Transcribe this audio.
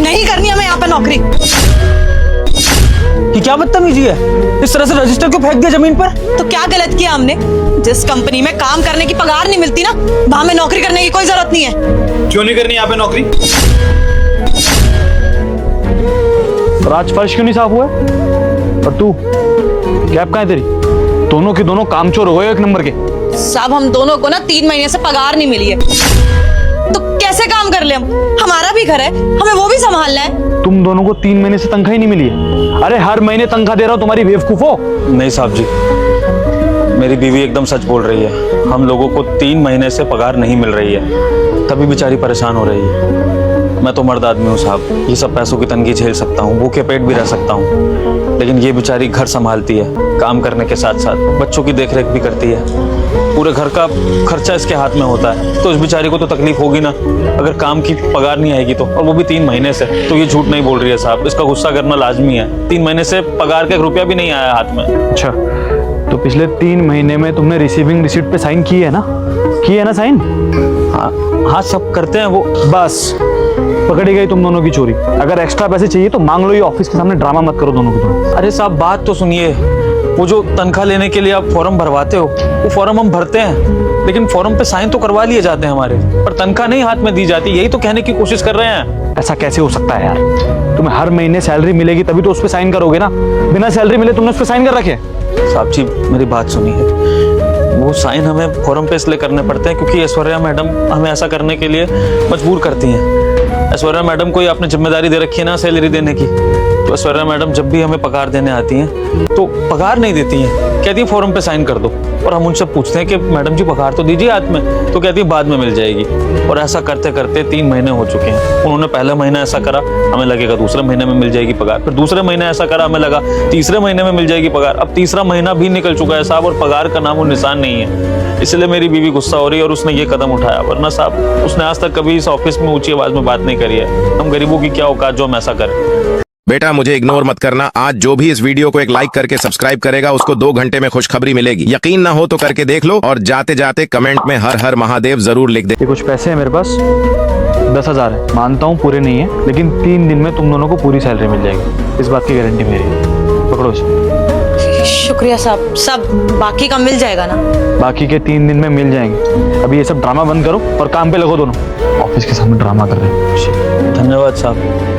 नहीं करनी हमें यहाँ पे नौकरी। ये क्या बदतमीजी है? इस तरह से रजिस्टर क्यों फेंक दिया जमीन पर? तो क्या गलत किया हमने? जिस कंपनी में काम करने की पगार नहीं मिलती ना, वहां में नौकरी करने की कोई जरूरत नहीं है। क्यों नहीं करनी यहाँ पे नौकरी? आज फर्श क्यों नहीं साफ हुआ है? और तू कैब कहाँ है तेरी? दोनों के दोनों कामचोर हो गए एक नंबर के। साहब हम दोनों को ना 3 महीने से पगार नहीं मिली है, तो कैसे काम कर ले हम? हमारा भी घर है, हमें वो भी संभालना है। तुम दोनों को 3 महीने से तनख्वाह ही नहीं मिली है? अरे हर महीने तनख्वाह दे रहा हूँ, तुम्हारी बेवकूफो। नहीं साहब जी, मेरी बीवी एकदम सच बोल रही है। हम लोगों को 3 महीने से पगार नहीं मिल रही है, तभी बेचारी परेशान हो रही है। मैं तो मर्द आदमी हूँ साहब, ये सब पैसों की तंगी झेल सकता हूँ, भूखे पेट भी रह सकता हूँ, लेकिन ये बेचारी घर संभालती है, काम करने के साथ साथ बच्चों की देखरेख भी करती है। पूरे घर का खर्चा इसके हाथ में होता है, तो इस बेचारी को तो तकलीफ होगी ना अगर काम की पगार नहीं आएगी तो, और वो भी 3 महीने से। तो ये झूठ नहीं बोल रही है साहब, इसका गुस्सा करना लाजमी है। 3 महीने से पगार का 1 रुपया भी नहीं आया हाथ में। अच्छा, तो पिछले 3 महीने में तुमने रिसीविंग रिसीट पे साइन की है ना? की है ना साइन? हाँ सब करते हैं वो। बस पकड़ी गई तुम दोनों की चोरी। अगर एक्स्ट्रा पैसे चाहिए तो मांग लो, ये ऑफिस के सामने ड्रामा मत करो दोनों को। अरे साहब बात तो सुनिए, वो जो तनख्वाह लेने के लिए आप फॉर्म भरवाते हो, वो फॉर्म हम भरते हैं, लेकिन फॉर्म पे साइन तो करवा लिए जाते हैं हमारे, पर तनख्वाह नहीं हाथ में दी जाती। यही तो कहने की कोशिश कर रहे हैं। ऐसा कैसे हो सकता है यार? तुम्हें हर महीने सैलरी मिलेगी तभी तो उस पर साइन करोगे ना। बिना सैलरी मिले तुमने उस पर साइन कर रखे? साहब जी मेरी बात सुनिए, वो साइन हमें फॉर्म पे इसलिए करने पड़ते हैं क्योंकि ऐश्वर्या मैडम हमें ऐसा करने के लिए मजबूर करती हैं। ऐश्वर्या मैडम को आपने जिम्मेदारी दे रखी है ना सैलरी देने की, तो ऐश्वर्या मैडम जब भी हमें पगार देने आती हैं तो पगार नहीं देती हैं, कहती है फॉर्म पे साइन कर दो। और हम उनसे पूछते हैं कि मैडम जी पगार तो दीजिए हाथ में, तो कहती है बाद में मिल जाएगी। और ऐसा करते करते 3 महीने हो चुके हैं। उन्होंने पहला महीना ऐसा करा, हमें लगेगा दूसरे महीने में मिल जाएगी पगार, फिर दूसरे महीने ऐसा करा, हमें लगा तीसरे महीने में मिल जाएगी पगार। अब तीसरा महीना भी निकल चुका है साहब, और पगार का नामो निशान नहीं है। इसलिए मेरी बीवी गुस्सा हो रही है और उसने ये कदम उठाया, वरना साहब उसने आज तक कभी इस ऑफिस में ऊंची आवाज में बात नहीं करी है। हम गरीबों की क्या औकात जो हम ऐसा करें। बेटा मुझे इग्नोर मत करना। आज जो भी इस वीडियो को एक लाइक करके सब्सक्राइब करेगा उसको 2 घंटे में खुशखबरी मिलेगी। यकीन ना हो तो करके देख लो, और जाते जाते कमेंट में हर हर महादेव जरूर लिख दे। ये कुछ पैसे हैं मेरे पास, 10,000 है। मानता हूँ पूरे नहीं है, लेकिन 3 दिन में तुम दोनों को पूरी सैलरी मिल जाएगी, इस बात की गारंटी मेरी है। पकड़ो इसे। शुक्रिया साहब। सब बाकी का मिल जाएगा ना? बाकी के 3 दिन में मिल जाएंगे। अभी ये सब ड्रामा बंद करो और काम पे लगो दोनों। ऑफिस के सामने ड्रामा कर रहे हैं। धन्यवाद साहब।